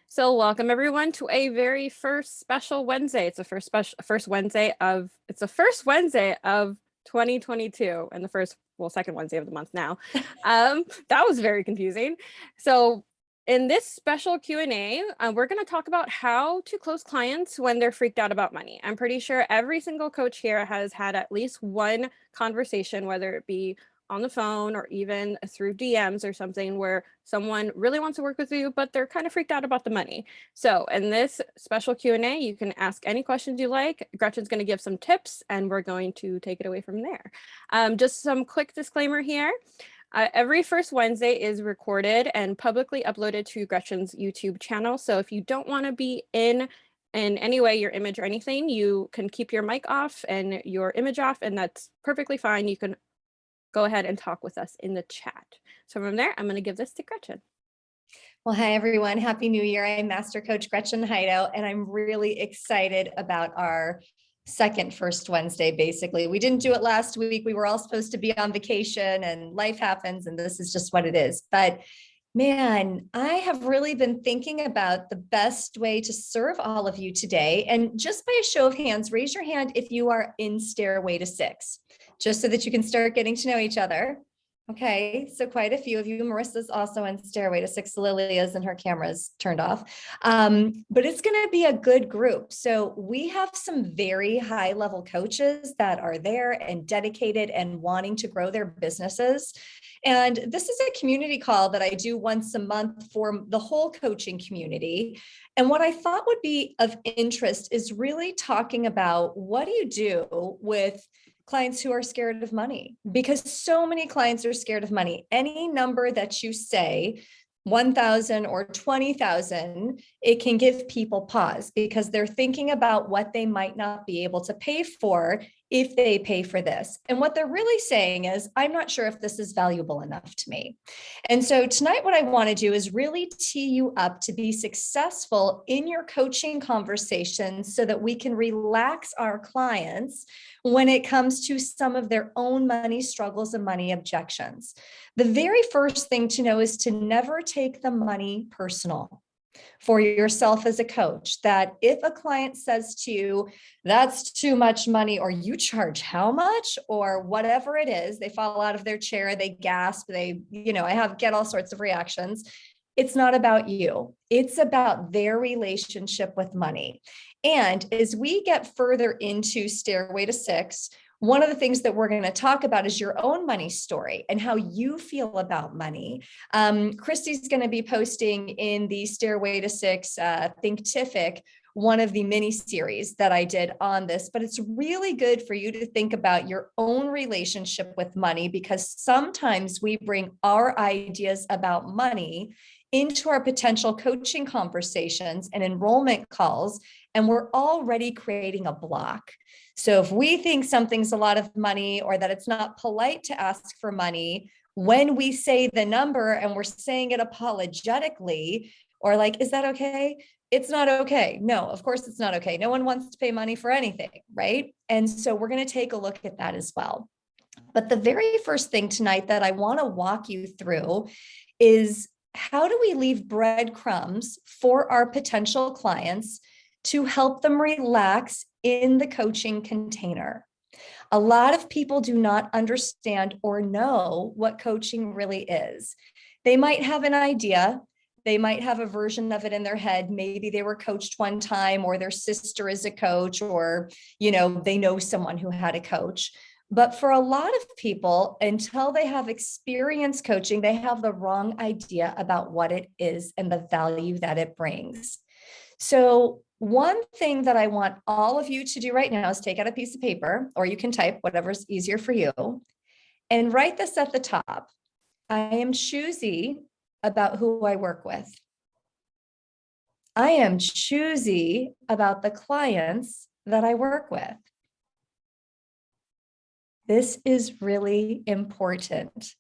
So welcome everyone to a very first special Wednesday. It's the first Wednesday of 2022 and second Wednesday of the month now. That was very confusing. So in this special Q&A, we're going to talk about how to close clients when they're freaked out about money. I'm pretty sure every single coach here has had at least one conversation, whether it be on the phone or even through DMs or something, where someone really wants to work with you, but they're kind of freaked out about the money. So in this special Q&A, you can ask any questions you like. Gretchen's going to give some tips and we're going to take it away from there. Just some quick disclaimer here. Every first Wednesday is recorded and publicly uploaded to Gretchen's YouTube channel. So if you don't want to be in any way, your image or anything, you can keep your mic off and your image off, and that's perfectly fine. You can go ahead and talk with us in the chat. So from there, I'm going to give this to Gretchen. Well, hi, everyone. Happy New Year. I'm Master Coach Gretchen Heido, and I'm really excited about our second first Wednesday, basically. We didn't do it last week. We were all supposed to be on vacation and life happens, and this is just what it is. But man, I have really been thinking about the best way to serve all of you today. And just by a show of hands, raise your hand if you are in Stairway to 6, just so that you can start getting to know each other. Okay, so quite a few of you. Marissa's also in Stairway to 6. Lily is, and her camera's turned off. But it's going to be a good group. So we have some very high level coaches that are there and dedicated and wanting to grow their businesses. And this is a community call that I do once a month for the whole coaching community. And what I thought would be of interest is really talking about, what do you do with clients who are scared of money? Because so many clients are scared of money. Any number that you say, 1,000 or 20,000, it can give people pause because they're thinking about what they might not be able to pay for if they pay for this. And what they're really saying is, I'm not sure if this is valuable enough to me. And so tonight, what I want to do is really tee you up to be successful in your coaching conversations so that we can relax our clients when it comes to some of their own money struggles and money objections. The very first thing to know is to never take the money personal for yourself as a coach. That if a client says to you, that's too much money, or you charge how much, or whatever it is, they fall out of their chair, they gasp, I get all sorts of reactions. It's not about you. It's about their relationship with money. And as we get further into Stairway to 6, one of the things that we're going to talk about is your own money story and how you feel about money. Christy's going to be posting in the Stairway to 6 Thinkific one of the mini series that I did on this, but it's really good for you to think about your own relationship with money, because sometimes we bring our ideas about money into our potential coaching conversations and enrollment calls, and we're already creating a block. So if we think something's a lot of money, or that it's not polite to ask for money, when we say the number and we're saying it apologetically, or like, is that okay? It's not okay. No, of course it's not okay. No one wants to pay money for anything, right? And so we're going to take a look at that as well. But the very first thing tonight that I want to walk you through is, how do we leave breadcrumbs for our potential clients to help them relax in the coaching container? A lot of people do not understand or know what coaching really is. They might have an idea. They might have a version of it in their head. Maybe they were coached one time, or their sister is a coach, or, they know someone who had a coach. But for a lot of people, until they have experience coaching, they have the wrong idea about what it is and the value that it brings. So one thing that I want all of you to do right now is take out a piece of paper, or you can type, whatever's easier for you, and write this at the top. I am choosy about who I work with. I am choosy about the clients that I work with. This is really important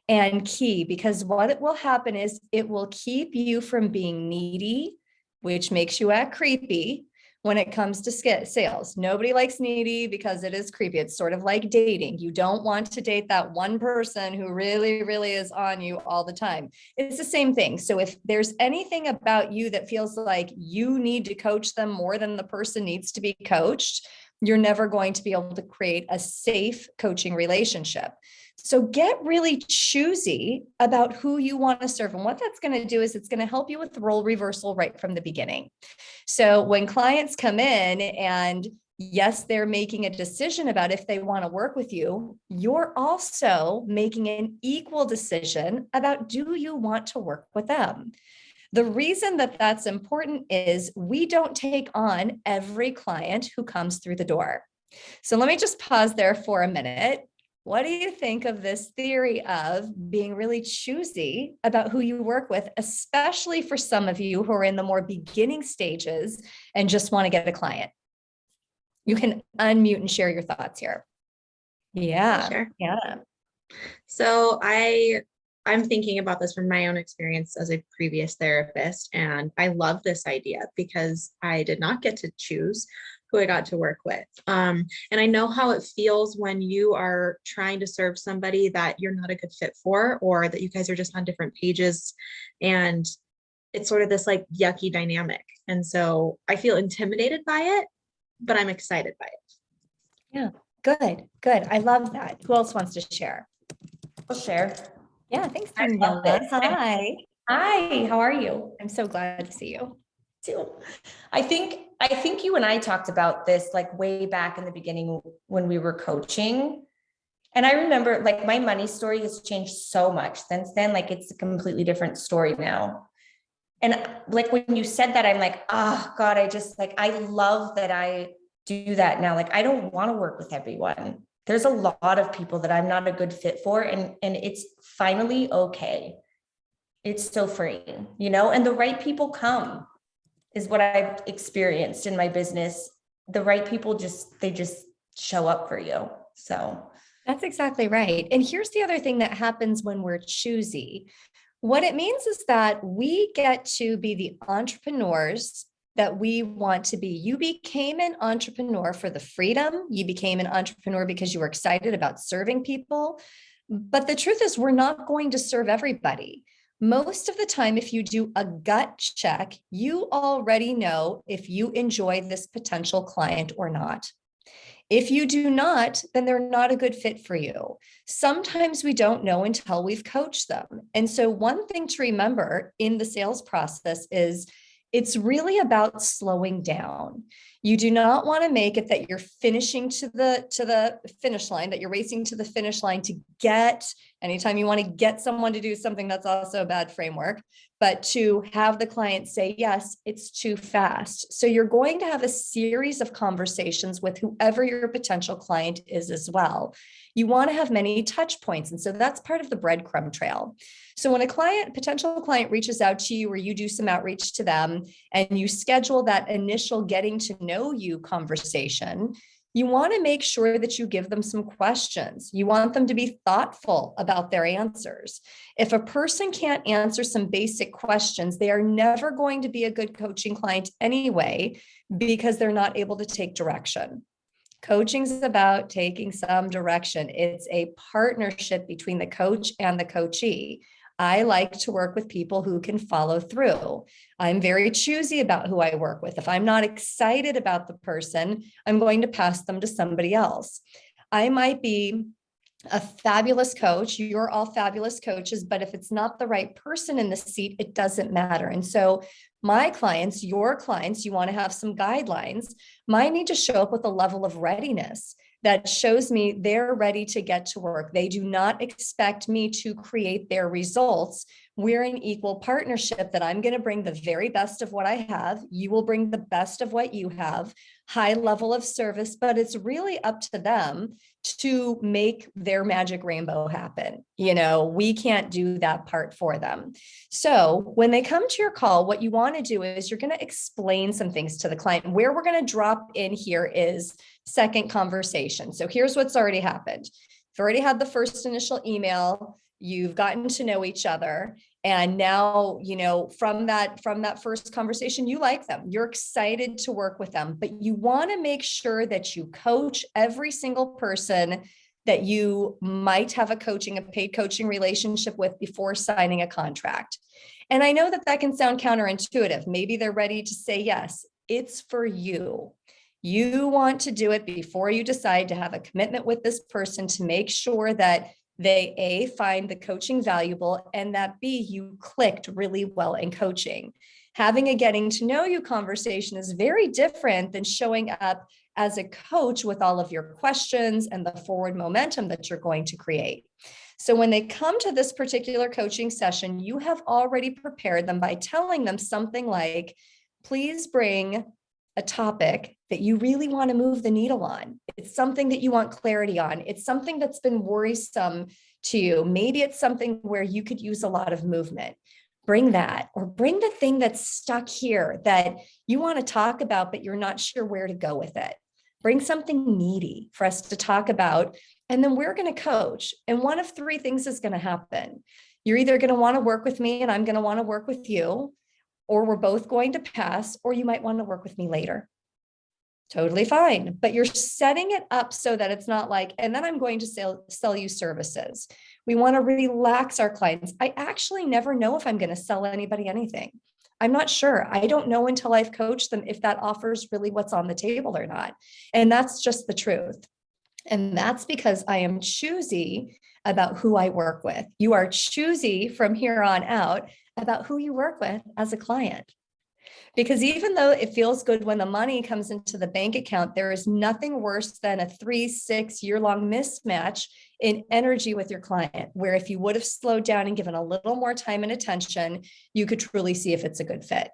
and key, because what it will happen is it will keep you from being needy, which makes you act creepy, when it comes to sales. Nobody likes needy because it is creepy. It's sort of like dating. You don't want to date that one person who really, really is on you all the time. It's the same thing. So if there's anything about you that feels like you need to coach them more than the person needs to be coached, you're never going to be able to create a safe coaching relationship. So get really choosy about who you want to serve. And what that's going to do is it's going to help you with the role reversal right from the beginning. So when clients come in and yes, they're making a decision about if they want to work with you, you're also making an equal decision about, do you want to work with them? The reason that that's important is we don't take on every client who comes through the door. So let me just pause there for a minute. What do you think of this theory of being really choosy about who you work with, especially for some of you who are in the more beginning stages and just want to get a client? You can unmute and share your thoughts here. Yeah. Sure. Yeah. So I'm thinking about this from my own experience as a previous therapist, and I love this idea because I did not get to choose who I got to work with. And I know how it feels when you are trying to serve somebody that you're not a good fit for, or that you guys are just on different pages, and it's sort of this like yucky dynamic. And so I feel intimidated by it, but I'm excited by it. Yeah. Good. I love that. Who else wants to share? I'll share. Yeah. Thanks, I love Daniela. this. Hi. Hi, how are you? I'm so glad to see you. Too. I think you and I talked about this like way back in the beginning when we were coaching. And I remember like my money story has changed so much since then. Like it's a completely different story now. And like when you said that, I'm like, oh God, I love that I do that now. Like I don't want to work with everyone. There's a lot of people that I'm not a good fit for, and it's finally okay. It's still free, and the right people come is what I've experienced in my business. The right people just show up for you. So That's exactly right. And here's the other thing that happens when we're choosy. What it means is that we get to be the entrepreneurs that we want to be. You became an entrepreneur for the freedom. You became an entrepreneur because you were excited about serving people. But the truth is, we're not going to serve everybody. Most of the time, if you do a gut check, you already know if you enjoy this potential client or not. If you do not, then they're not a good fit for you. Sometimes we don't know until we've coached them. And so one thing to remember in the sales process is it's really about slowing down. You do not want to make it that you're finishing to the finish line, that you're racing to the finish line to get, anytime you want to get someone to do something, that's also a bad framework, but to have the client say, yes, it's too fast. So you're going to have a series of conversations with whoever your potential client is as well. You want to have many touch points. And so that's part of the breadcrumb trail. So when a potential client reaches out to you or you do some outreach to them and you schedule that initial getting to know you conversation, you want to make sure that you give them some questions. You want them to be thoughtful about their answers. If a person can't answer some basic questions, they are never going to be a good coaching client anyway, because they're not able to take direction. Coaching is about taking some direction. It's a partnership between the coach and the coachee. I like to work with people who can follow through. I'm very choosy about who I work with. If I'm not excited about the person, I'm going to pass them to somebody else. I might be a fabulous coach. You're all fabulous coaches, but if it's not the right person in the seat, it doesn't matter. And so my clients, your clients, you want to have some guidelines. Mine need to show up with a level of readiness that shows me they're ready to get to work. They do not expect me to create their results. We're an equal partnership that I'm going to bring the very best of what I have. You will bring the best of what you have, high level of service, but it's really up to them to make their magic rainbow happen. We can't do that part for them. So when they come to your call, what you want to do is you're going to explain some things to the client. Where we're going to drop in here is second conversation. So here's what's already happened. You've already had the first initial email. you've gotten to know each other. And now, you know, from that first conversation, you like them, you're excited to work with them, but you want to make sure that you coach every single person that you might have a paid coaching relationship with before signing a contract. And I know that that can sound counterintuitive. Maybe they're ready to say yes. It's for you. You want to do it before you decide to have a commitment with this person to make sure that they A, find the coaching valuable, and that B, you clicked really well in coaching. Having a getting to know you conversation is very different than showing up as a coach with all of your questions and the forward momentum that you're going to create. So when they come to this particular coaching session, you have already prepared them by telling them something like, please bring a topic that you really want to move the needle on. It's something that you want clarity on. It's something that's been worrisome to you. Maybe it's something where you could use a lot of movement. Bring that, or bring the thing that's stuck here that you want to talk about, but you're not sure where to go with it. Bring something meaty for us to talk about. And then we're going to coach. And one of three things is going to happen. You're either going to want to work with me and I'm going to want to work with you, or we're both going to pass, or you might want to work with me later. Totally fine. But you're setting it up so that it's not like, and then I'm going to sell you services. We want to relax our clients. I actually never know if I'm going to sell anybody anything. I'm not sure. I don't know until I've coached them if that offers really what's on the table or not. And that's just the truth. And that's because I am choosy about who I work with. You are choosy from here on out about who you work with as a client. Because even though it feels good when the money comes into the bank account, there is nothing worse than a 3-6 year-long mismatch in energy with your client, where if you would have slowed down and given a little more time and attention, you could truly see if it's a good fit.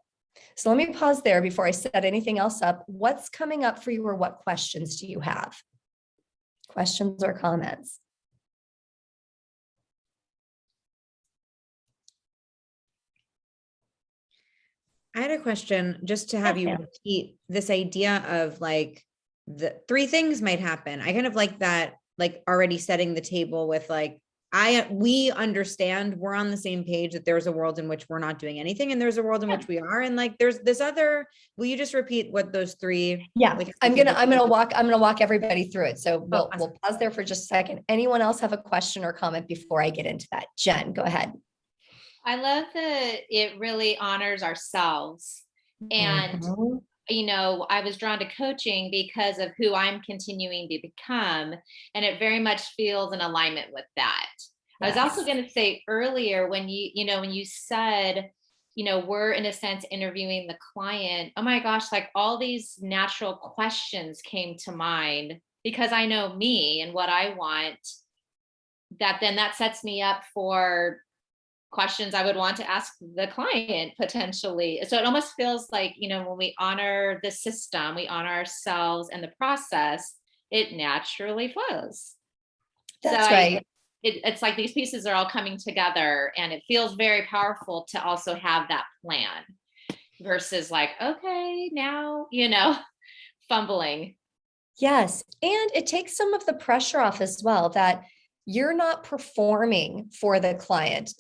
So let me pause there before I set anything else up. What's coming up for you, or what questions do you have? Questions or comments? I had a question just to have you repeat this idea of like the three things might happen. I kind of like that, like already setting the table with like, we understand, we're on the same page that there's a world in which we're not doing anything and there's a world in which we are. And like, there's this other, will you just repeat what those three? Yeah, like, I'm gonna walk everybody through it. So we'll awesome. pause there for just a second. Anyone else have a question or comment before I get into that? Jen, go ahead. I love that it really honors ourselves. And, you know, I was drawn to coaching because of who I'm continuing to become. And it very much feels in alignment with that. Yes. I was also going to say earlier when when you said, we're in a sense interviewing the client. Oh my gosh, like all these natural questions came to mind because I know me and what I want. That sets me up for questions I would want to ask the client potentially. So it almost feels like, when we honor the system, we honor ourselves and the process, it naturally flows. That's right. It's like these pieces are all coming together and it feels very powerful to also have that plan versus like, okay, now, fumbling. Yes. And it takes some of the pressure off as well, that you're not performing for the client.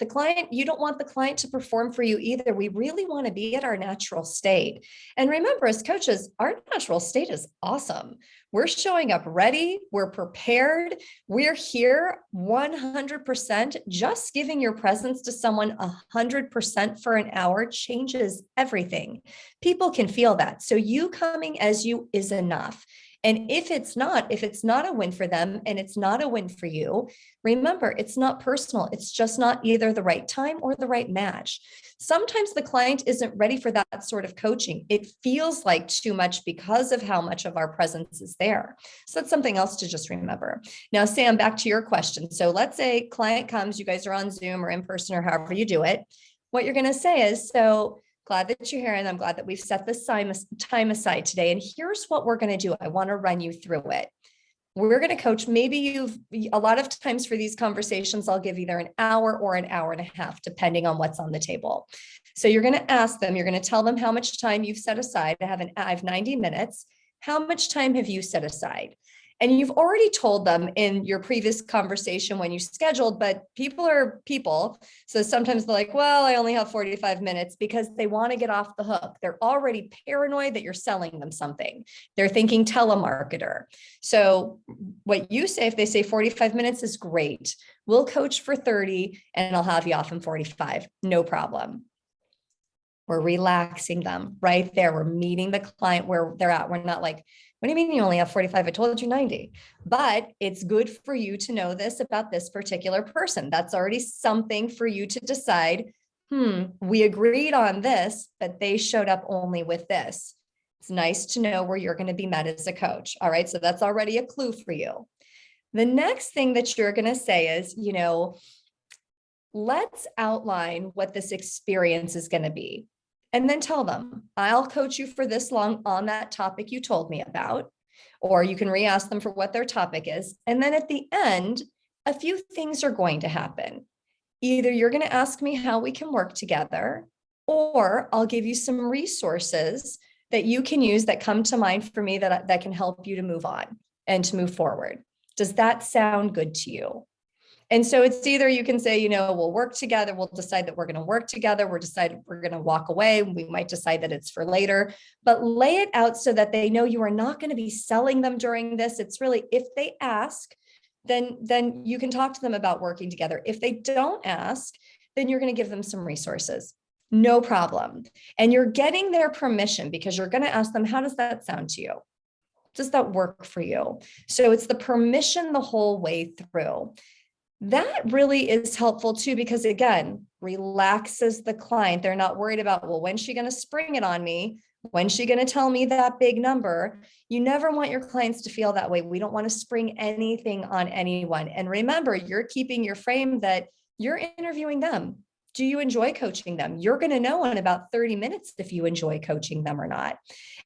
You don't want the client to perform for you either. We really want to be at our natural state. And remember, as coaches, our natural state is awesome. We're showing up ready. We're prepared. We're here 100%. Just giving your presence to someone 100% for an hour changes everything. People can feel that. So you coming as you is enough. And if it's not a win for them and it's not a win for you, remember, it's not personal. It's just not either the right time or the right match. Sometimes the client isn't ready for that sort of coaching. It feels like too much because of how much of our presence is there. So that's something else to just remember. Now, Sam, back to your question. So let's say client comes, you guys are on Zoom or in person or however you do it. What you're going to say is, so glad that you're here, and I'm glad that we've set this time aside today. And here's what we're going to do. I want to run you through it. We're going to coach. Maybe a lot of times for these conversations, I'll give either an hour or an hour and a half, depending on what's on the table. So you're going to ask them, you're going to tell them how much time you've set aside. I have 90 minutes. How much time have you set aside? And you've already told them in your previous conversation when you scheduled, but people are people. So sometimes they're like, well, I only have 45 minutes because they want to get off the hook. They're already paranoid that you're selling them something. They're thinking telemarketer. So what you say, if they say 45 minutes is great, we'll coach for 30 and I'll have you off in 45. No problem. We're relaxing them right there. We're meeting the client where they're at. We're not like, what do you mean you only have 45? I told you 90. But it's good for you to know this about this particular person. That's already something for you to decide, we agreed on this, but they showed up only with this. It's nice to know where you're going to be met as a coach. All right. So that's already a clue for you. The next thing that you're going to say is, let's outline what this experience is going to be. And then tell them, I'll coach you for this long on that topic you told me about, or you can re-ask them for what their topic is. And then at the end, a few things are going to happen. Either you're going to ask me how we can work together, or I'll give you some resources that you can use that come to mind for me that can help you to move on and to move forward. Does that sound good to you? And so it's either you can say, we'll work together. We'll decide that we're going to work together. We're going to walk away. We might decide that it's for later, but lay it out so that they know you are not going to be selling them during this. It's really, if they ask, then you can talk to them about working together. If they don't ask, then you're going to give them some resources. No problem. And you're getting their permission because you're going to ask them, how does that sound to you? Does that work for you? So it's the permission the whole way through. That really is helpful too, because again, relaxes the client. They're not worried about, well, when's she going to spring it on me? When's she going to tell me that big number? You never want your clients to feel that way. We don't want to spring anything on anyone. And remember, you're keeping your frame that you're interviewing them. Do you enjoy coaching them? You're going to know in about 30 minutes if you enjoy coaching them or not.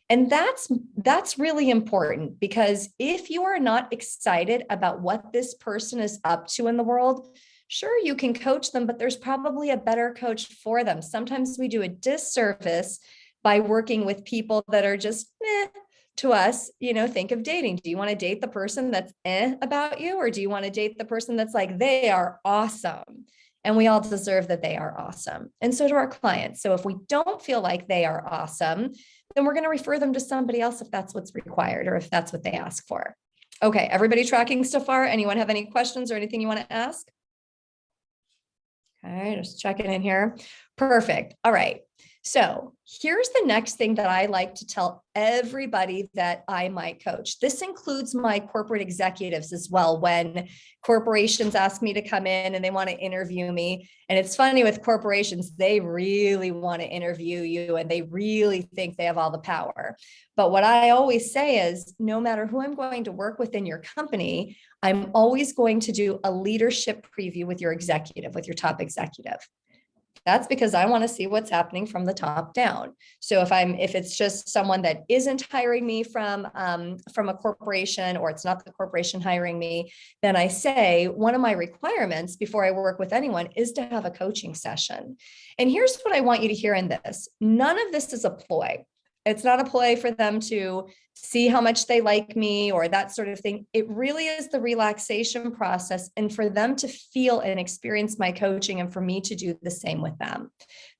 And that's really important, because if you are not excited about what this person is up to in the world, sure, you can coach them, but there's probably a better coach for them. Sometimes we do a disservice by working with people that are just to us. Think of dating. Do you want to date the person that's about you, or do you want to date the person that's like, they are awesome? And we all deserve that they are awesome. And so do our clients. So if we don't feel like they are awesome, then we're going to refer them to somebody else if that's what's required or if that's what they ask for. Okay, everybody tracking so far? Anyone have any questions or anything you want to ask? Okay, just checking in here. Perfect. All right. So here's the next thing that I like to tell everybody that I might coach. This includes my corporate executives as well. When corporations ask me to come in and they want to interview me, and it's funny with corporations, they really want to interview you and they really think they have all the power. But what I always say is, no matter who I'm going to work with in your company, I'm always going to do a leadership preview with your executive, with your top executive. That's because I want to see what's happening from the top down. So if it's just someone that isn't hiring me from a corporation, or it's not the corporation hiring me, then I say one of my requirements before I work with anyone is to have a coaching session. And here's what I want you to hear in this. None of this is a ploy. It's not a ploy for them to see how much they like me or that sort of thing. It really is the relaxation process, and for them to feel and experience my coaching and for me to do the same with them.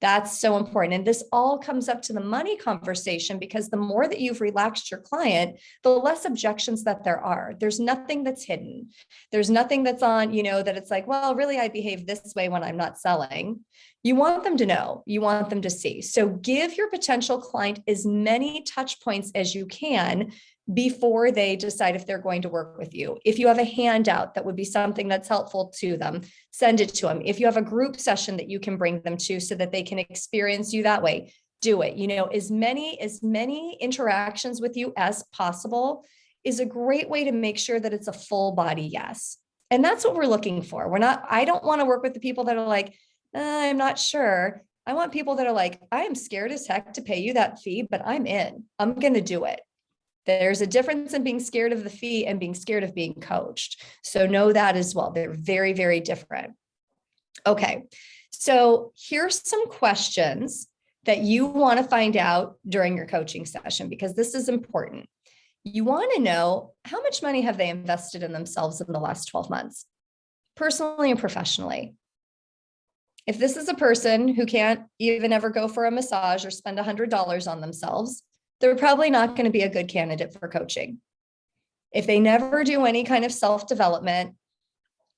That's so important. And this all comes up to the money conversation, because the more that you've relaxed your client, the less objections that there are. There's nothing that's hidden. There's nothing that's on, that it's like, well, really, I behave this way when I'm not selling. You want them to know, you want them to see. So give your potential client as many touch points as you can before they decide if they're going to work with you. If you have a handout that would be something that's helpful to them, send it to them. If you have a group session that you can bring them to so that they can experience you that way, do it. as many interactions with you as possible is a great way to make sure that it's a full body yes. And that's what we're looking for. I don't want to work with the people that are like, I'm not sure. I want people that are like, I am scared as heck to pay you that fee, but I'm in. I'm going to do it. There's a difference in being scared of the fee and being scared of being coached. So know that as well. They're very, very different. Okay. So here's some questions that you want to find out during your coaching session, because this is important. You want to know how much money have they invested in themselves in the last 12 months, personally and professionally. If this is a person who can't even ever go for a massage or spend $100 on themselves, they're probably not going to be a good candidate for coaching. If they never do any kind of self-development,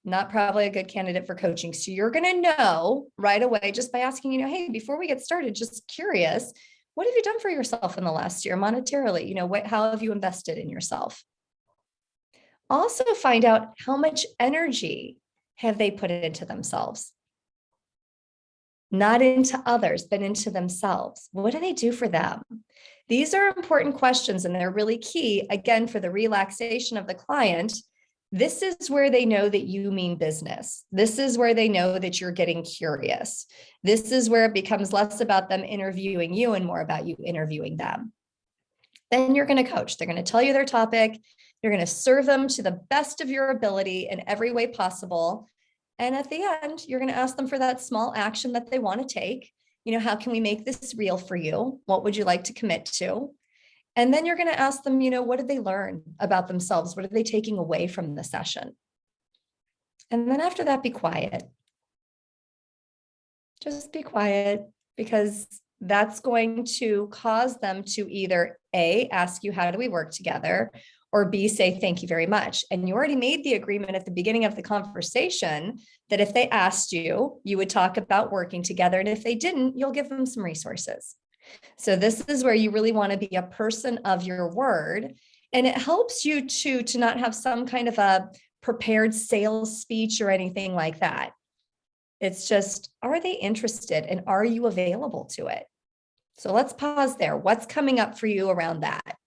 not probably a good candidate for coaching. So you're going to know right away just by asking, hey, before we get started, just curious, what have you done for yourself in the last year monetarily? How have you invested in yourself? Also find out how much energy have they put into themselves. Not into others, but into themselves. What do they do for them? These are important questions, and they're really key, again, for the relaxation of the client. This is where they know that you mean business. This is where they know that you're getting curious. This is where it becomes less about them interviewing you and more about you interviewing them. Then you're going to coach. They're going to tell you their topic. You're going to serve them to the best of your ability in every way possible. And at the end, you're going to ask them for that small action that they want to take. How can we make this real for you? What would you like to commit to? And then you're going to ask them, what did they learn about themselves? What are they taking away from the session? And then after that, be quiet. Just be quiet, because that's going to cause them to either A, ask you, how do we work together? Or B, say, thank you very much. And you already made the agreement at the beginning of the conversation that if they asked you, you would talk about working together. And if they didn't, you'll give them some resources. So this is where you really want to be a person of your word. And it helps you to not have some kind of a prepared sales speech or anything like that. It's just, are they interested and are you available to it? So let's pause there. What's coming up for you around that?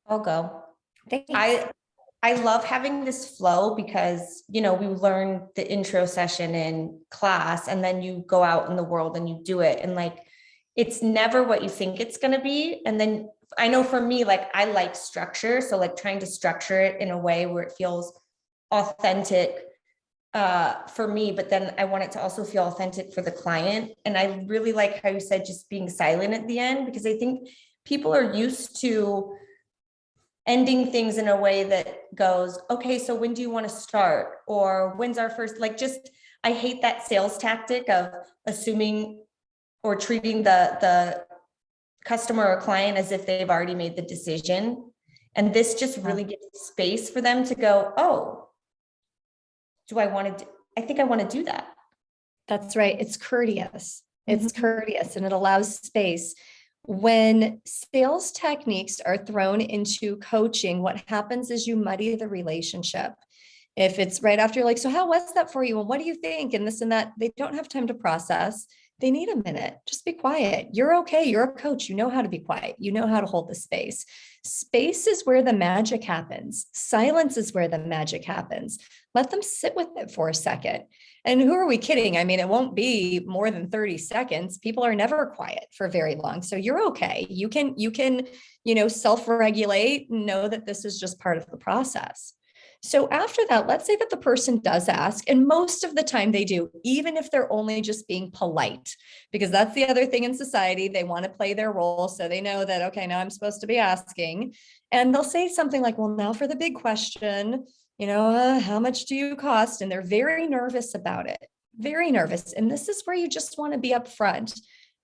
I'll go. Thanks. I love having this flow because, we learn the intro session in class and then you go out in the world and you do it. And it's never what you think it's going to be. And then I know for me, I like structure. So trying to structure it in a way where it feels authentic for me, but then I want it to also feel authentic for the client. And I really like how you said just being silent at the end, because I think people are used to ending things in a way that goes, okay, so when do you want to start? Or when's our first, I hate that sales tactic of assuming or treating the customer or client as if they've already made the decision. And this just really gives space for them to go, oh, I think I want to do that. That's right. It's courteous. It's courteous, and it allows space. When sales techniques are thrown into coaching, what happens is you muddy the relationship. If it's right after, you're like, so how was that for you? And what do you think? And this and that, they don't have time to process. They need a minute. Just be quiet. You're okay. You're a coach. You know how to be quiet. You know how to hold the space. Space is where the magic happens. Silence is where the magic happens. Let them sit with it for a second. And who are we kidding? I mean, it won't be more than 30 seconds. People are never quiet for very long. So you're okay. You can, self-regulate and know that this is just part of the process. So after that, let's say that the person does ask, and most of the time they do, even if they're only just being polite, because that's the other thing in society. They want to play their role. So they know that, okay, now I'm supposed to be asking. And they'll say something like, well, now for the big question, how much do you cost? And they're very nervous about it, very nervous. And this is where you just want to be upfront.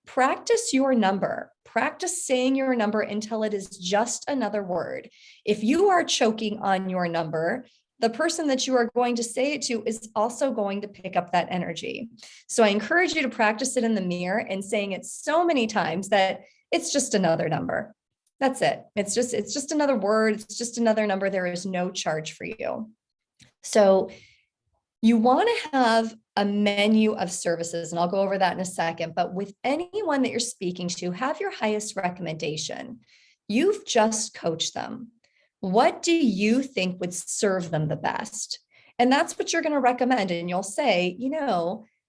Practice your number. Practice saying your number until it is just another word. If you are choking on your number, the person that you are going to say it to is also going to pick up that energy. So I encourage you to practice it in the mirror and saying it so many times that it's just another number. That's it. It's just another word. It's just another number. There is no charge for you. So you want to have a menu of services, and I'll go over that in a second, but with anyone that you're speaking to, have your highest recommendation. You've just coached them. What do you think would serve them the best? And that's what you're going to recommend. And you'll say,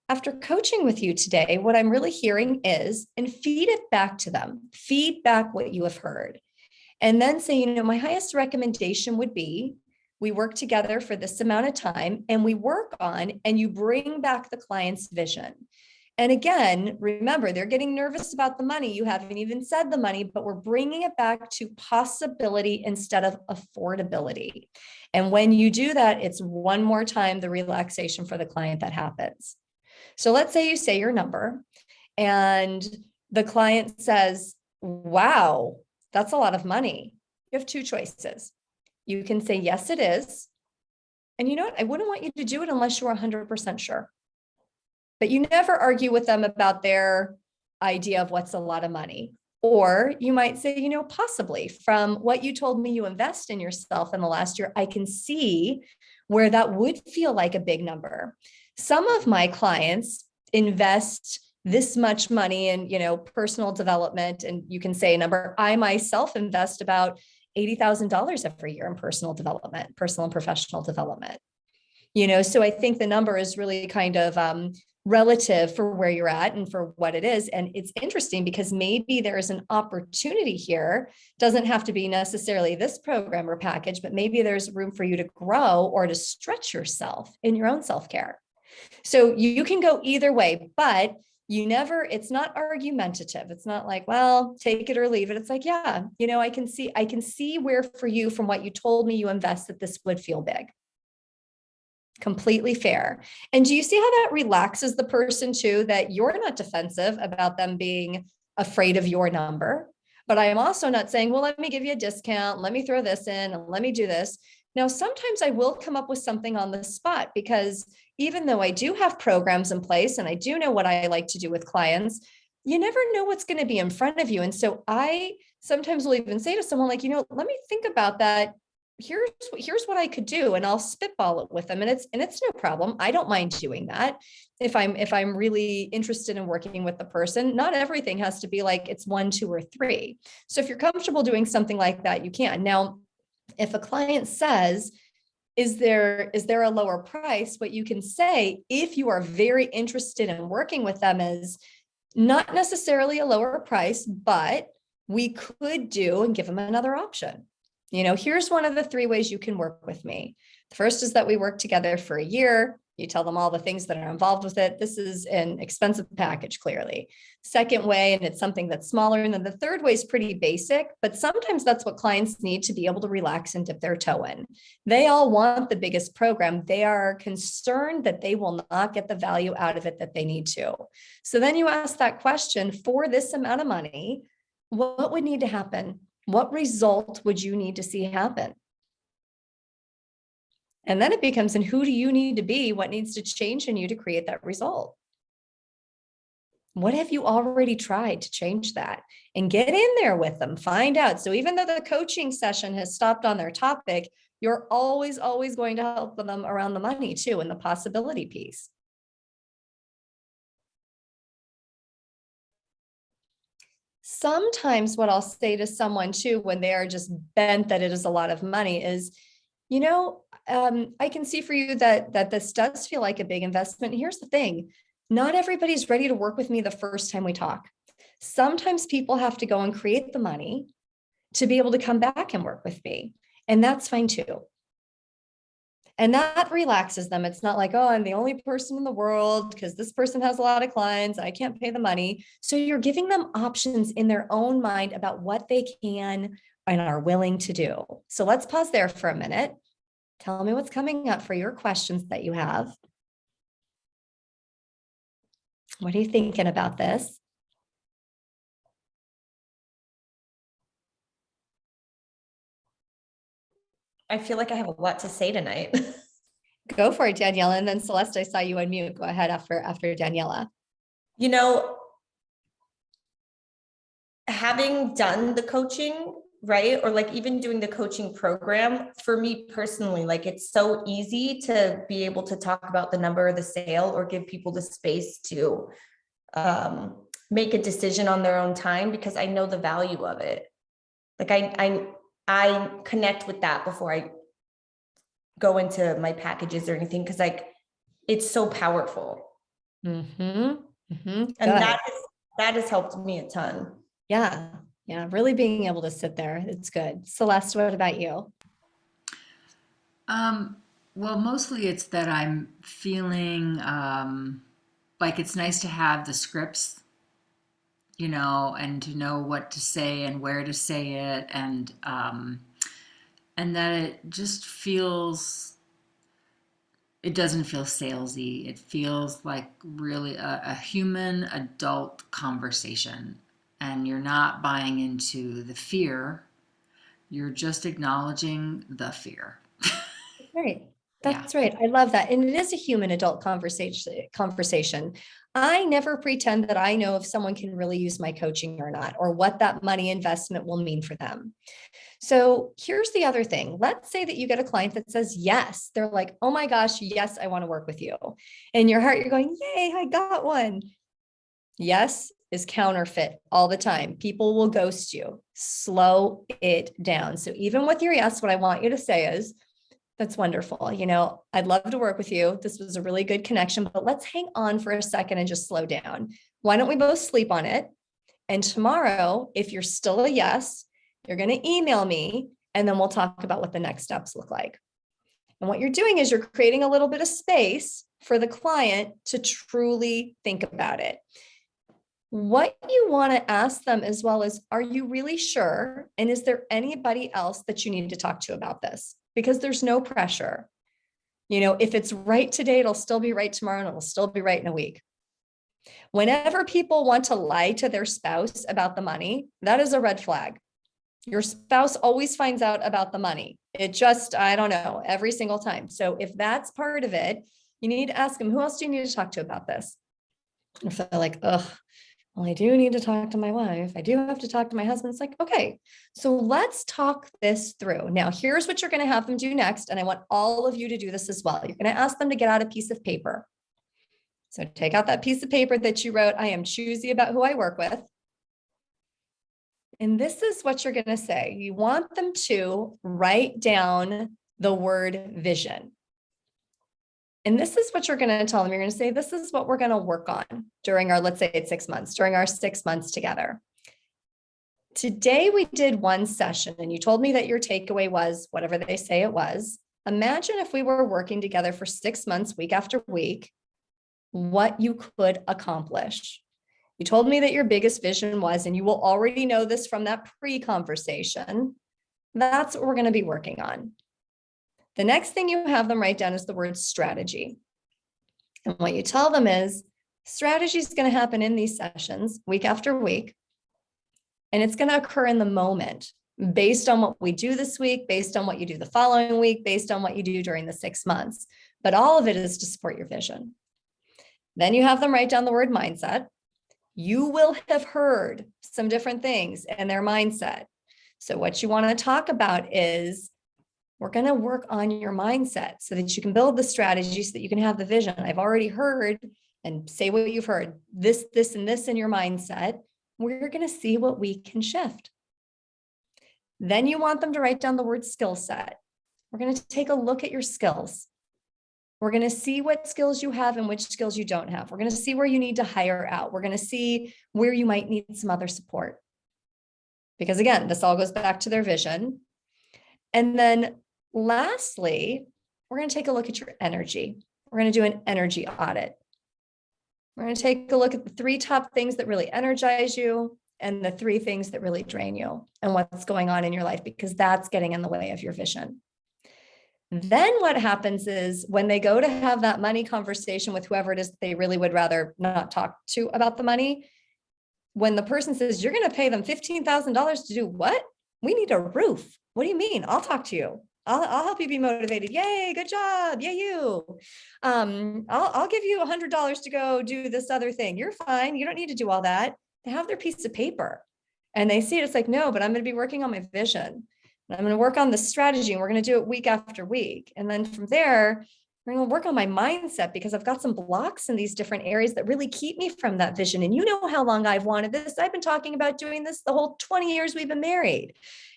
after coaching with you today, what I'm really hearing is, and feed it back to them, feed back what you have heard. And then say, my highest recommendation would be, we work together for this amount of time and we work on, and you bring back the client's vision. And again, remember, they're getting nervous about the money. You haven't even said the money, but we're bringing it back to possibility instead of affordability. And when you do that, it's one more time the relaxation for the client that happens. So let's say you say your number and the client says, wow, that's a lot of money. You have two choices. You can say, yes, it is. And you know what? I wouldn't want you to do it unless you're 100% sure. But you never argue with them about their idea of what's a lot of money. Or you might say, you know, possibly from what you told me you invest in yourself in the last year, I can see where that would feel like a big number. Some of my clients invest this much money in, you know, personal development, and you can say a number. I myself invest about $80,000 every year in personal development, personal and professional development. You know, so I think the number is really kind of relative for where you're at and for what it is. And it's interesting because maybe there's an opportunity here. Doesn't have to be necessarily this program or package, but maybe there's room for you to grow or to stretch yourself in your own self-care. So you can go either way, but you never, it's not argumentative. It's not like, well, take it or leave it. It's like, yeah, you know, I can see where for you from what you told me you invest that this would feel big. Completely fair. And do you see how that relaxes the person too, that you're not defensive about them being afraid of your number, but I am also not saying, well, let me give you a discount. Let me throw this in and let me do this. Now, sometimes I will come up with something on the spot because even though I do have programs in place and I do know what I like to do with clients, you never know what's going to be in front of you. And so I sometimes will even say to someone like, you know, let me think about that. Here's what I could do, and I'll spitball it with them. And it's no problem. I don't mind doing that. If I'm really interested in working with the person, not everything has to be like it's 1, 2, or 3. So if you're comfortable doing something like that, you can. Now, if a client says, is there a lower price? What you can say, if you are very interested in working with them, is not necessarily a lower price, but we could do and give them another option. You know, here's one of the 3 ways you can work with me. The first is that we work together for a year. You tell them all the things that are involved with it. This is an expensive package, clearly. Second way, and it's something that's smaller. And then the third way is pretty basic, but sometimes that's what clients need to be able to relax and dip their toe in. They all want the biggest program. They are concerned that they will not get the value out of it that they need to. So then you ask that question, for this amount of money, what would need to happen? What result would you need to see happen? And then it becomes, and who do you need to be? What needs to change in you to create that result? What have you already tried to change that? And get in there with them, find out. So even though the coaching session has stopped on their topic, you're always going to help them around the money too, and the possibility piece. Sometimes what I'll say to someone too, when they are just bent that it is a lot of money, is, you know, I can see for you that this does feel like a big investment. Here's the thing. Not everybody's ready to work with me the first time we talk. Sometimes people have to go and create the money to be able to come back and work with me. And that's fine too. And that relaxes them. It's not like, oh, I'm the only person in the world because this person has a lot of clients. I can't pay the money. So you're giving them options in their own mind about what they can and are willing to do. So let's pause there for a minute. Tell me what's coming up for your questions that you have. What are you thinking about this? I feel like I have a lot to say tonight. Go for it, Daniela. And then Celeste, I saw you unmute. Go ahead after Daniela. You know, having done the coaching, right? Or like even doing the coaching program, for me personally, like it's so easy to be able to talk about the number of the sale or give people the space to make a decision on their own time, because I know the value of it. Like I connect with that before I go into my packages or anything, because like it's so powerful. And that has helped me a ton. Yeah, really being able to sit there, it's good. Celeste, what about you? Well, mostly it's that I'm feeling like it's nice to have the scripts, you know, and to know what to say and where to say it, and that it just feels, it doesn't feel salesy. It feels like really a human adult conversation, and you're not buying into the fear. You're just acknowledging the fear. Right. Yeah. That's right. I love that. And it is a human adult conversation. I never pretend that I know if someone can really use my coaching or not, or what that money investment will mean for them. So here's the other thing. Let's say that you get a client that says yes. They're like, oh my gosh, yes, I want to work with you. In your heart, you're going, yay, I got one. Yes is counterfeit all the time. People will ghost you. Slow it down. So even with your yes, what I want you to say is, that's wonderful. You know, I'd love to work with you. This was a really good connection, but let's hang on for a second and just slow down. Why don't we both sleep on it? And tomorrow, if you're still a yes, you're going to email me, and then we'll talk about what the next steps look like. And what you're doing is you're creating a little bit of space for the client to truly think about it. What you want to ask them as well is, are you really sure? And is there anybody else that you need to talk to about this? Because there's no pressure. You know, if it's right today, it'll still be right tomorrow, and it'll still be right in a week. Whenever people want to lie to their spouse about the money, that is a red flag. Your spouse always finds out about the money. It just, I don't know, every single time. So if that's part of it, you need to ask them, who else do you need to talk to about this? And if they're like, ugh, well, I do need to talk to my wife. I do have to talk to my husband. It's like, okay, so let's talk this through. Now, here's what you're going to have them do next. And I want all of you to do this as well. You're going to ask them to get out a piece of paper. So take out that piece of paper that you wrote, I am choosy about who I work with. And this is what you're going to say. You want them to write down the word vision. And this is what you're going to tell them. You're going to say, this is what we're going to work on during our, let's say it's 6 months, during our 6 months together. Today we did one session, and you told me that your takeaway was whatever they say it was. Imagine if we were working together for 6 months, week after week, what you could accomplish. You told me that your biggest vision was, and you will already know this from that pre-conversation, that's what we're going to be working on. The next thing you have them write down is the word strategy. And what you tell them is, strategy is going to happen in these sessions week after week. And it's going to occur in the moment based on what we do this week, based on what you do the following week, based on what you do during the 6 months. But all of it is to support your vision. Then you have them write down the word mindset. You will have heard some different things in their mindset. So what you want to talk about is, we're going to work on your mindset so that you can build the strategy so that you can have the vision. I've already heard, and say what you've heard, this, and this in your mindset. We're going to see what we can shift. Then you want them to write down the word skill set. We're going to take a look at your skills. We're going to see what skills you have and which skills you don't have. We're going to see where you need to hire out. We're going to see where you might need some other support. Because again, this all goes back to their vision. And then lastly, we're going to take a look at your energy. We're going to do an energy audit. We're going to take a look at the 3 top things that really energize you and the 3 things that really drain you and what's going on in your life, because that's getting in the way of your vision. Then what happens is when they go to have that money conversation with whoever it is that they really would rather not talk to about the money, when the person says, you're going to pay them $15,000 to do what? We need a roof. What do you mean? I'll talk to you. I'll help you be motivated. Yay, good job. Yay, you. I'll give you $100 to go do this other thing. You're fine. You don't need to do all that. They have their piece of paper and they see it. It's like, no, but I'm going to be working on my vision. And I'm going to work on the strategy, and we're going to do it week after week. And then from there, we're going to work on my mindset, because I've got some blocks in these different areas that really keep me from that vision. And you know how long I've wanted this. I've been talking about doing this the whole 20 years we've been married.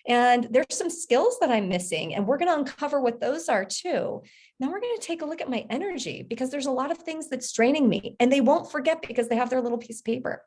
And there's some skills that I'm missing, and we're going to uncover what those are too. Now we're going to take a look at my energy, because there's a lot of things that's draining me, and they won't forget because they have their little piece of paper.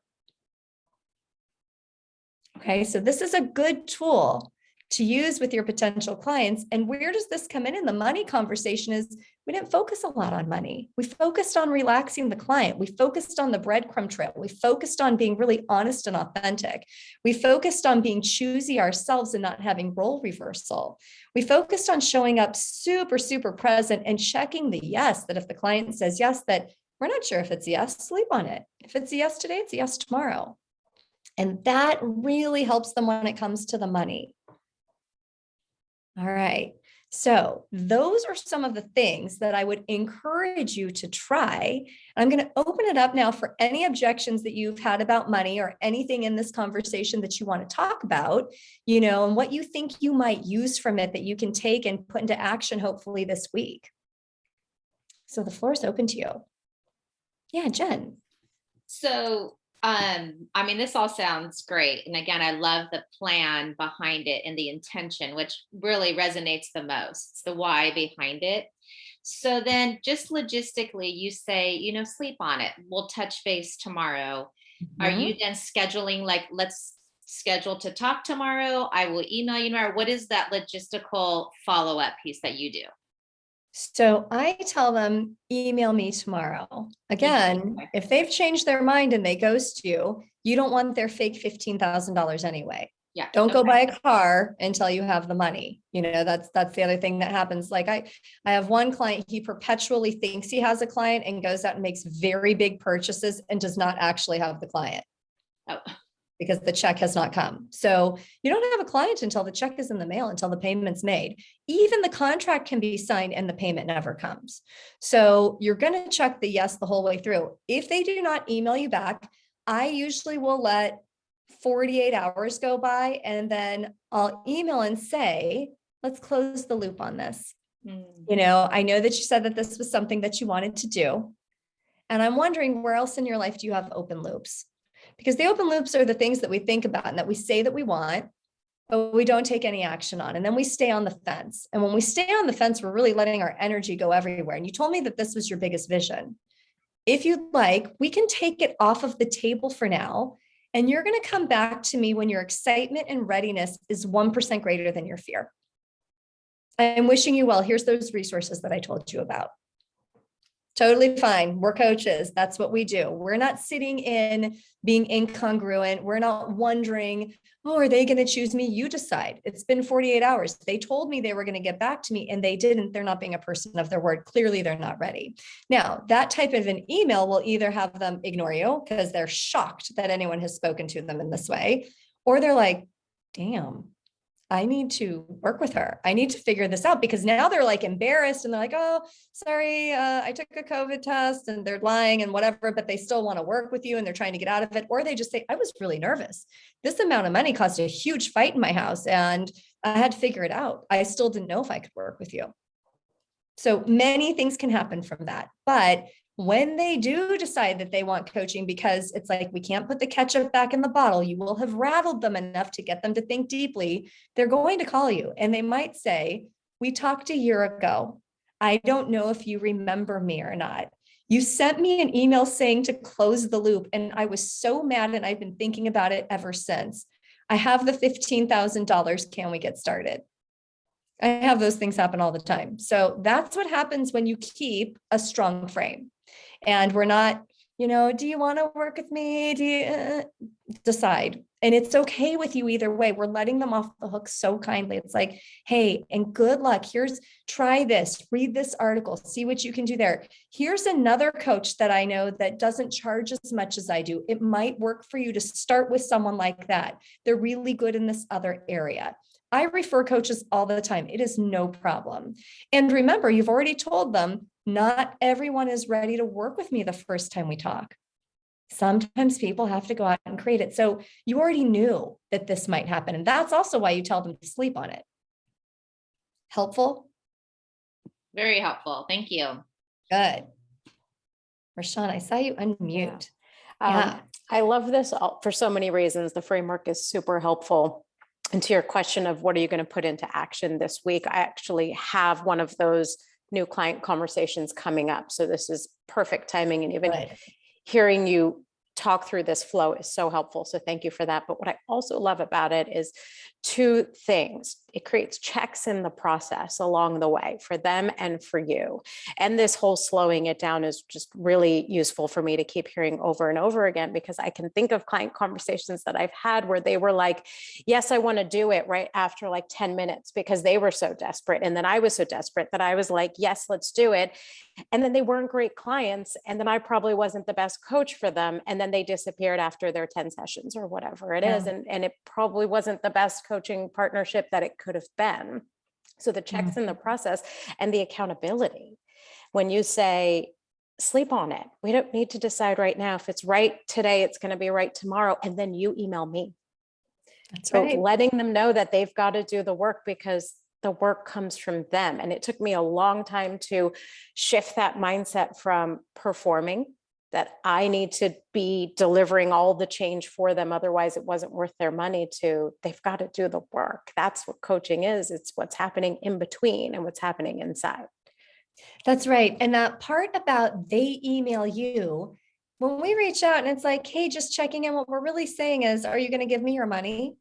Okay, so this is a good tool to use with your potential clients. And where does this come in the money conversation is we didn't focus a lot on money. We focused on relaxing the client. We focused on the breadcrumb trail. We focused on being really honest and authentic. We focused on being choosy ourselves and not having role reversal. We focused on showing up super, super present and checking the yes, that if the client says yes, that we're not sure if it's a yes, sleep on it. If it's a yes today, it's a yes tomorrow. And that really helps them when it comes to the money. All right. So those are some of the things that I would encourage you to try. I'm going to open it up now for any objections that you've had about money or anything in this conversation that you want to talk about, and what you think you might use from it that you can take and put into action, hopefully this week. So the floor is open to you. Yeah, Jen. So, this all sounds great. And again, I love the plan behind it and the intention, which really resonates the most. It's the why behind it. So then just logistically, you say, sleep on it. We'll touch base tomorrow. Mm-hmm. Are you then scheduling, like, let's schedule to talk tomorrow? I will email you tomorrow. What is that logistical follow-up piece that you do? So I tell them, email me tomorrow. Again, if they've changed their mind and they ghost you, you don't want their fake $15,000 anyway. Yeah. Don't go buy a car until you have the money. That's the other thing that happens. Like I have one client, he perpetually thinks he has a client and goes out and makes very big purchases and does not actually have the client. Oh. Because the check has not come. So you don't have a client until the check is in the mail, until the payment's made. Even the contract can be signed and the payment never comes. So you're going to check the yes the whole way through. If they do not email you back, I usually will let 48 hours go by and then I'll email and say, let's close the loop on this. I know that you said that this was something that you wanted to do. And I'm wondering, where else in your life do you have open loops? Because the open loops are the things that we think about and that we say that we want, but we don't take any action on. And then we stay on the fence. And when we stay on the fence, we're really letting our energy go everywhere. And you told me that this was your biggest vision. If you'd like, we can take it off of the table for now. And you're going to come back to me when your excitement and readiness is 1% greater than your fear. I'm wishing you well. Here's those resources that I told you about. Totally fine. We're coaches. That's what we do. We're not sitting in being incongruent. We're not wondering, are they going to choose me? You decide. It's been 48 hours. They told me they were going to get back to me and they didn't. They're not being a person of their word. Clearly, they're not ready. Now, that type of an email will either have them ignore you because they're shocked that anyone has spoken to them in this way, or they're like, damn, I need to work with her. I need to figure this out, because now they're like embarrassed and they're like, oh, sorry, I took a COVID test, and they're lying and whatever, but they still want to work with you and they're trying to get out of it. Or they just say, I was really nervous. This amount of money caused a huge fight in my house and I had to figure it out. I still didn't know if I could work with you. So many things can happen from that. But when they do decide that they want coaching, because it's like, we can't put the ketchup back in the bottle, you will have rattled them enough to get them to think deeply, they're going to call you and they might say, we talked a year ago. I don't know if you remember me or not. You sent me an email saying to close the loop, and I was so mad and I've been thinking about it ever since. I have the $15,000. Can we get started? I have those things happen all the time. So that's what happens when you keep a strong frame. And we're not, do you want to work with me? Do you decide? And it's okay with you either way. We're letting them off the hook so kindly. It's like, hey, and good luck. Try this, read this article, see what you can do there. Here's another coach that I know that doesn't charge as much as I do. It might work for you to start with someone like that. They're really good in this other area. I refer coaches all the time. It is no problem. And remember, you've already told them, not everyone is ready to work with me the first time we talk. Sometimes people have to go out and create it. So you already knew that this might happen. And that's also why you tell them to sleep on it. Helpful? Very helpful. Thank you. Good. Rashawn, I saw you unmute. Yeah. I love this for so many reasons. The framework is super helpful. And to your question of what are you going to put into action this week, I actually have one of those new client conversations coming up. So this is perfect timing. And even hearing you talk through this flow is so helpful. So thank you for that. But what I also love about it is two things. It creates checks in the process along the way for them and for you. And this whole slowing it down is just really useful for me to keep hearing over and over again, because I can think of client conversations that I've had where they were like, yes, I want to do it right after like 10 minutes because they were so desperate. And then I was so desperate that I was like, yes, let's do it. And then they weren't great clients. And then I probably wasn't the best coach for them. And then they disappeared after their 10 sessions or whatever it is. And it probably wasn't the best coaching partnership that it could have been. So the checks in the process and the accountability. When you say, sleep on it, we don't need to decide right now if it's right today, it's going to be right tomorrow. And then you email me. That's So right. letting them know that they've got to do the work, because the work comes from them. And it took me a long time to shift that mindset from performing, that I need to be delivering all the change for them, otherwise it wasn't worth their money, to they've got to do the work. That's what coaching is. It's what's happening in between and what's happening inside. That's right. And that part about they email you, when we reach out and it's like, hey, just checking in, what we're really saying is, are you going to give me your money?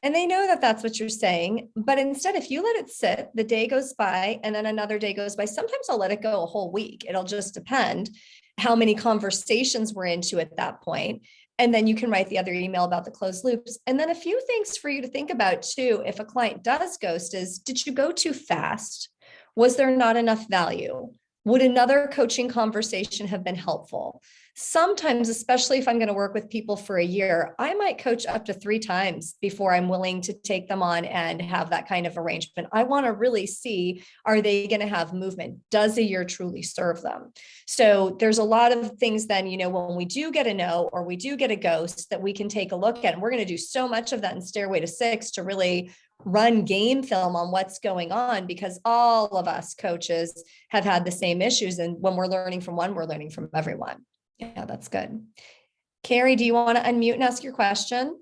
And they know that that's what you're saying. But instead, if you let it sit, the day goes by and then another day goes by. Sometimes I'll let it go a whole week. It'll just depend how many conversations we're into at that point. And then you can write the other email about the closed loops. And then a few things for you to think about too, if a client does ghost, is, did you go too fast? Was there not enough value? Would another coaching conversation have been helpful? Sometimes, especially if I'm going to work with people for a year, I might coach up to 3 times before I'm willing to take them on and have that kind of arrangement. I want to really see, are they going to have movement? Does a year truly serve them? So there's a lot of things then, when we do get a no, or we do get a ghost, that we can take a look at. And we're going to do so much of that in Stairway to 6 to really run game film on what's going on, because all of us coaches have had the same issues. And when we're learning from one, we're learning from everyone. Yeah, that's good. Carrie, do you want to unmute and ask your question?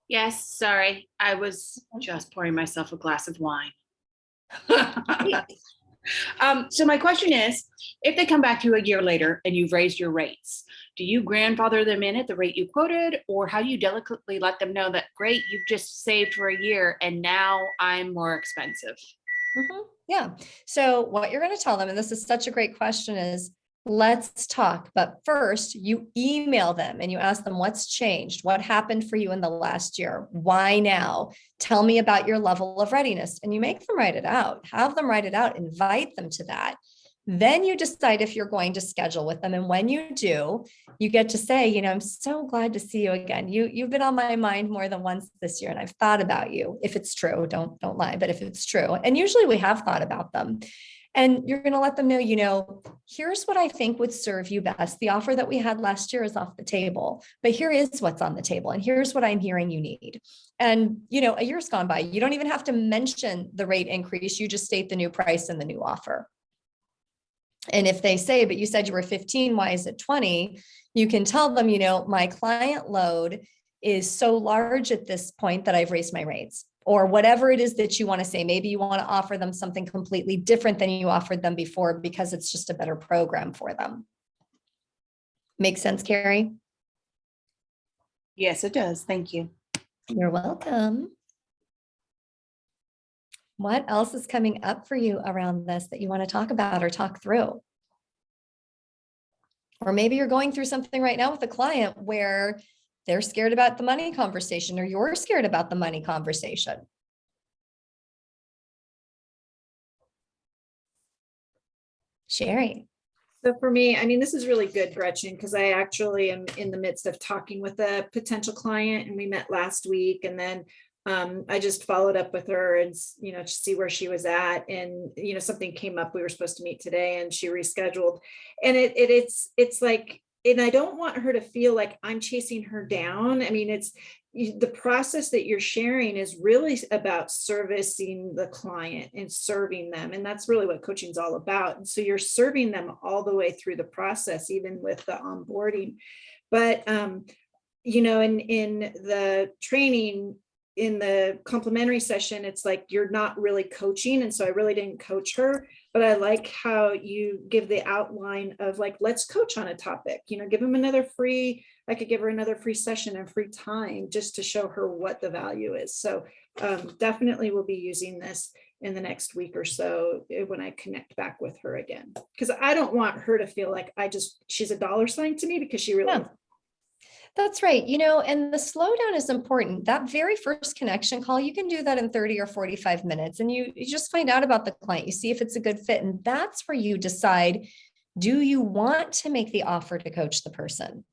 Yes, sorry. I was just pouring myself a glass of wine. So my question is, if they come back to you a year later and you've raised your rates, do you grandfather them in at the rate you quoted, or how do you delicately let them know that, great, you've just saved for a year and now I'm more expensive? Yeah. So what you're going to tell them, and this is such a great question, is let's talk. But first, you email them and you ask them what's changed, what happened for you in the last year, why now? Tell me about your level of readiness. And you make them write it out, have them write it out, invite them to that. Then you decide if you're going to schedule with them. And when you do, you get to say, I'm so glad to see you again. You've been on my mind more than once this year, and I've thought about you. If it's true, don't lie, but if it's true, and usually we have thought about them. And you're going to let them know, here's what I think would serve you best. The offer that we had last year is off the table, but here is what's on the table. And here's what I'm hearing you need. And, a year's gone by. You don't even have to mention the rate increase. You just state the new price and the new offer. And if they say, but you said you were 15, why is it 20? You can tell them, my client load is so large at this point that I've raised my rates, or whatever it is that you want to say. Maybe you want to offer them something completely different than you offered them before, because it's just a better program for them. Make sense, Carrie? Yes, it does. Thank you. You're welcome. What else is coming up for you around this that you want to talk about or talk through? Or maybe you're going through something right now with a client where they're scared about the money conversation, or you're scared about the money conversation. Sherry. So for me, this is really good, Gretchen, because I actually am in the midst of talking with a potential client, and we met last week, and then I just followed up with her and, to see where she was at. And, something came up, we were supposed to meet today, and she rescheduled. And it's like, and I don't want her to feel like I'm chasing her down. It's the process that you're sharing is really about servicing the client and serving them. And that's really what coaching is all about. And so you're serving them all the way through the process, even with the onboarding. But, in the training, in the complimentary session, it's like you're not really coaching. And so I really didn't coach her, but I like how you give the outline of like, let's coach on a topic, give them another free, I could give her another free session and free time just to show her what the value is. So definitely we'll be using this in the next week or so when I connect back with her again, because I don't want her to feel like she's a dollar sign to me, because she really Yeah. That's right. And the slowdown is important. That very first connection call, you can do that in 30 or 45 minutes, and you just find out about the client. You see if it's a good fit. And that's where you decide, do you want to make the offer to coach the person?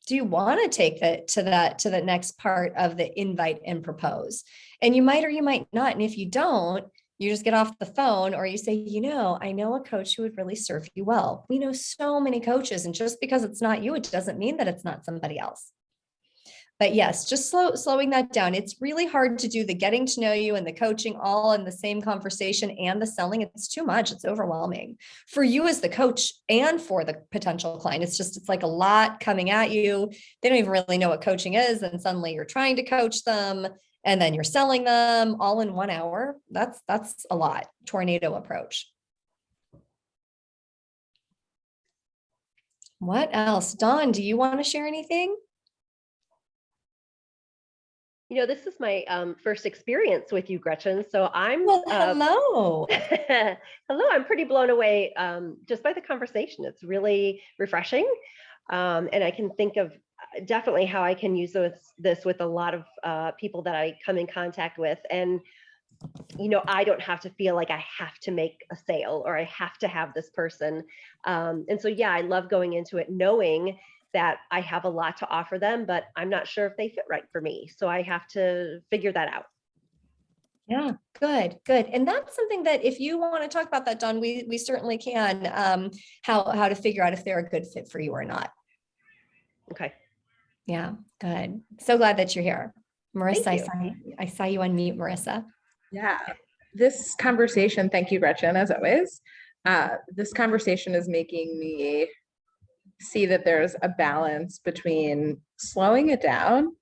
Do you want to take that to the next part of the invite and propose? And you might or you might not. And if you don't, you just get off the phone, or you say, I know a coach who would really serve you well. We know so many coaches, and just because it's not you, it doesn't mean that it's not somebody else. But yes, just slowing that down. It's really hard to do the getting to know you and the coaching all in the same conversation and the selling. It's too much. It's overwhelming for you as the coach and for the potential client. It's like a lot coming at you. They don't even really know what coaching is. And suddenly you're trying to coach them, and then you're selling them all in 1 hour. That's a lot. Tornado approach. What else? Dawn, do you want to share anything? This is my first experience with you, Gretchen. So I'm hello. Hello. I'm pretty blown away just by the conversation. It's really refreshing, and I can think of definitely how I can use this with a lot of people that I come in contact with. And I don't have to feel like I have to make a sale or I have to have this person. And so, yeah, I love going into it knowing that I have a lot to offer them, but I'm not sure if they fit right for me. So I have to figure that out. Yeah, good. And that's something that if you want to talk about that, Dawn, we certainly can, how to figure out if they're a good fit for you or not. Okay. Yeah, good. So glad that you're here. Marissa, I saw you on mute, Marissa. Yeah, this conversation, thank you, Gretchen, as always. This conversation is making me see that there's a balance between slowing it down,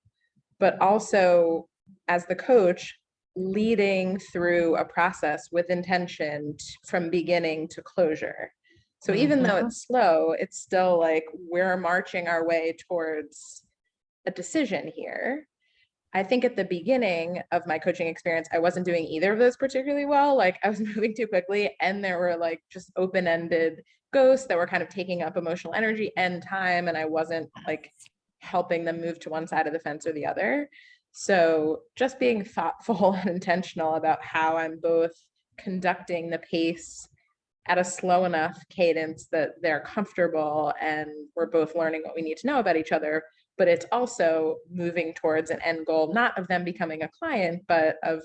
but also as the coach, leading through a process with intention from beginning to closure. So even though it's slow, it's still like we're marching our way towards a decision here. I think at the beginning of my coaching experience, I wasn't doing either of those particularly well. Like I was moving too quickly, and there were like just open-ended ghosts that were kind of taking up emotional energy and time, and I wasn't like helping them move to one side of the fence or the other. So just being thoughtful and intentional about how I'm both conducting the pace at a slow enough cadence that they're comfortable and we're both learning what we need to know about each other, but it's also moving towards an end goal, not of them becoming a client, but of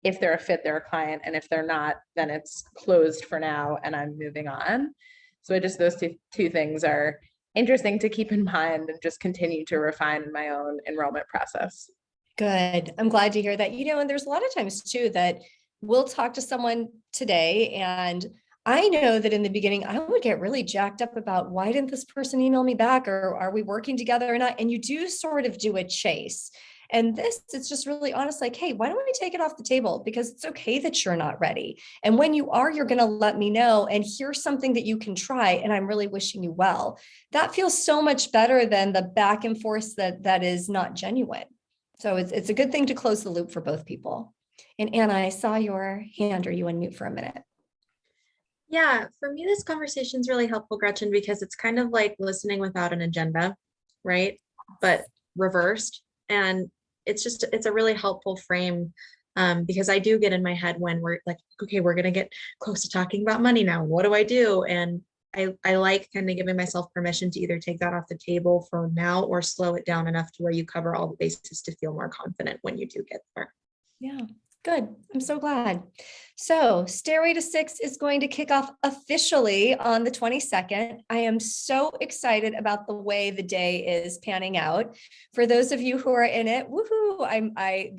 if they're a fit, they're a client, and if they're not, then it's closed for now and I'm moving on. So those two things are interesting to keep in mind and just continue to refine in my own enrollment process. Good. I'm glad to hear that. And there's a lot of times too that we'll talk to someone today, and I know that in the beginning, I would get really jacked up about why didn't this person email me back, or are we working together or not? And you do sort of do a chase. And it's just really honest, like, hey, why don't we take it off the table? Because it's okay that you're not ready. And when you are, you're going to let me know, and here's something that you can try. And I'm really wishing you well. That feels so much better than the back and forth that is not genuine. So it's a good thing to close the loop for both people. And Anna, I saw your hand. Are you on mute for a minute? Yeah, for me, this conversation is really helpful, Gretchen, because it's kind of like listening without an agenda, right? But reversed. And it's a really helpful frame because I do get in my head when we're like, okay, we're going to get close to talking about money now. And what do I do? And I like kind of giving myself permission to either take that off the table for now or slow it down enough to where you cover all the bases to feel more confident when you do get there. Yeah. Good. I'm so glad. So Stairway to Six is going to kick off officially on the 22nd. I am so excited about the way the day is panning out. For those of you who are in it, woohoo,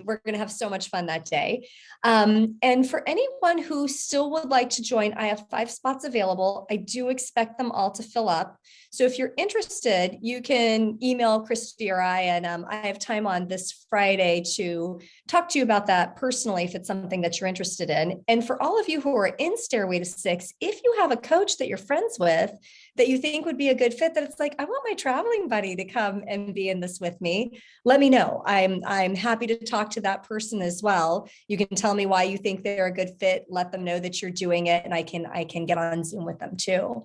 we're going to have so much fun that day. And for anyone who still would like to join, I have 5 spots available. I do expect them all to fill up. So if you're interested, you can email Christy or I, and I have time on this Friday to talk to you about that personally if it's something that you're interested in. And for all of you who are in Stairway to Six, if you have a coach that you're friends with that you think would be a good fit, that it's like, I want my traveling buddy to come and be in this with me, let me know. I'm happy to talk to that person as well. You can tell me why you think they're a good fit, let them know that you're doing it, and I can get on Zoom with them too.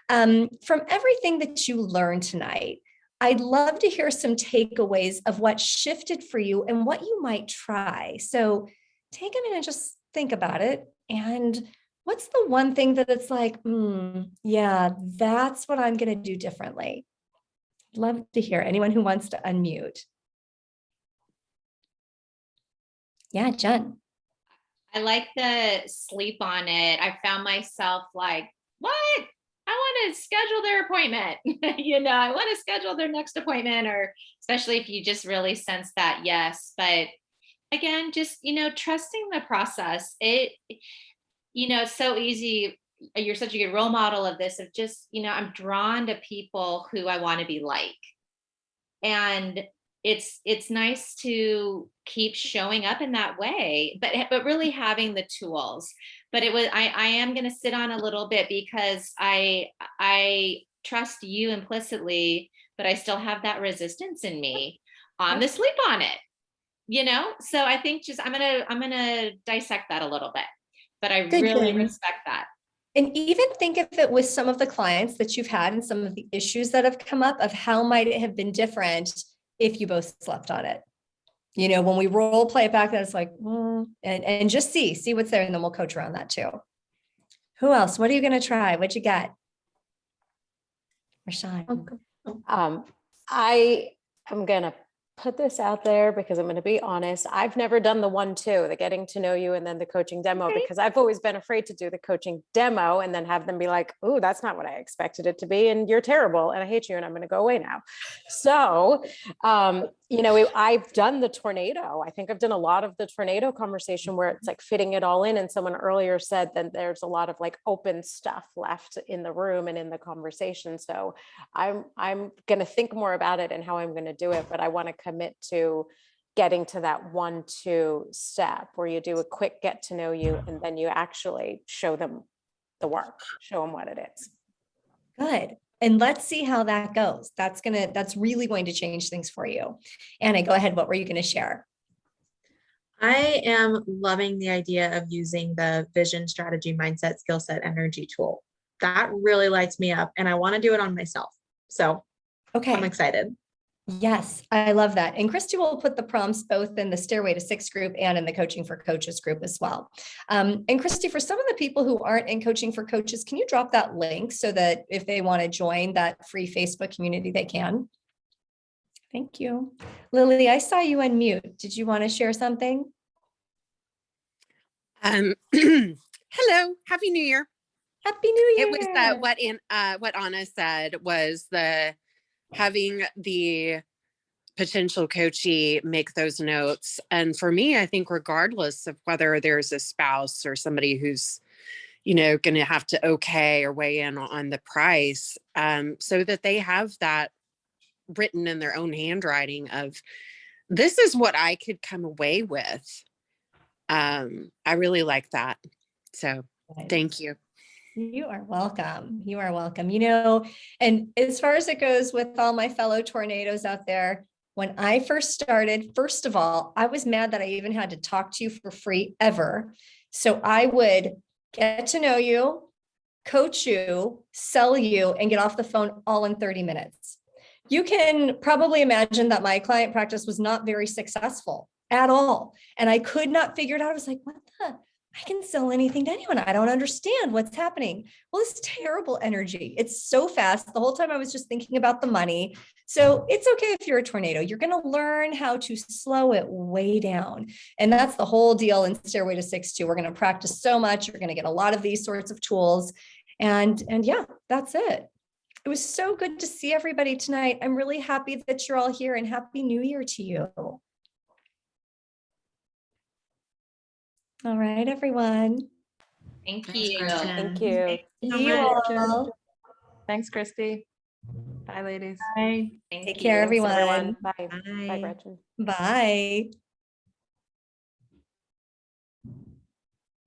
From everything that you learned tonight, I'd love to hear some takeaways of what shifted for you and what you might try. So take a minute and just think about it. And what's the one thing that it's like, yeah, that's what I'm going to do differently? Love to hear anyone who wants to unmute. Yeah, Jen. I like the sleep on it. I found myself like, what? I want to schedule their appointment. I want to schedule their next appointment, or especially if you just really sense that yes. But again, just, trusting the process. It's so easy. You're such a good role model of this, of just, I'm drawn to people who I want to be like. And it's nice to keep showing up in that way, but really having the tools. But I am going to sit on a little bit because I trust you implicitly, but I still have that resistance in me on the sleep on it, so I think I'm going to dissect that a little bit, but I really respect that. And even think of it with some of the clients that you've had and some of the issues that have come up, of how might it have been different if you both slept on it. When we role play it back, that's like, and just see what's there, and then we'll coach around that too. Who else? What are you going to try? What you got? Rashawn. I am going to put this out there because I'm going to be honest. I've never done the 1-2, the getting to know you and then the coaching demo, because I've always been afraid to do the coaching demo and then have them be like, oh, that's not what I expected it to be. And you're terrible. And I hate you. And I'm going to go away now. So, I've done the tornado. I think I've done a lot of the tornado conversation where it's like fitting it all in. And someone earlier said that there's a lot of like open stuff left in the room and in the conversation. So I'm going to think more about it and how I'm going to do it. But I want to commit to getting to that 1-2 step where you do a quick get to know you and then you actually show them the work, show them what it is. Good. And let's see how that goes. That's really going to change things for you. Anna, go ahead. What were you going to share? I am loving the idea of using the vision, strategy, mindset, skill set, energy tool. That really lights me up, and I want to do it on myself. So okay, I'm excited. Yes, I love that. And Christy will put the prompts both in the Stairway to Six group and in the Coaching for Coaches group as well. And Christy, for some of the people who aren't in Coaching for Coaches, can you drop that link so that if they want to join that free Facebook community, they can? Thank you. Lily, I saw you unmute. Did you want to share something? Hello, Happy New Year. Happy New Year. It was what Anna said was having the potential coachee make those notes. And for me, I think regardless of whether there's a spouse or somebody who's, going to have to okay or weigh in on the price, so that they have that written in their own handwriting of, this is what I could come away with. I really like that. So thank you. You are welcome. You are welcome. And as far as it goes with all my fellow tornadoes out there, when I first started, first of all, I was mad that I even had to talk to you for free ever. So I would get to know you, coach you, sell you, and get off the phone all in 30 minutes. You can probably imagine that my client practice was not very successful at all. And I could not figure it out. I was like, I can sell anything to anyone. I don't understand what's happening. Well, it's terrible energy. It's so fast. The whole time I was just thinking about the money. So it's okay if you're a tornado. You're going to learn how to slow it way down. And that's the whole deal in Stairway to 6-2. We're going to practice so much. You're going to get a lot of these sorts of tools. And yeah, that's it. It was so good to see everybody tonight. I'm really happy that you're all here, and Happy New Year to you. All right, everyone. Thank Thanks, you. Gretchen. Thank you. See you all. Thanks, Christy. Bye, ladies. Bye. Thank Take care, you. everyone. Bye. Bye, Bye. Gretchen. Bye.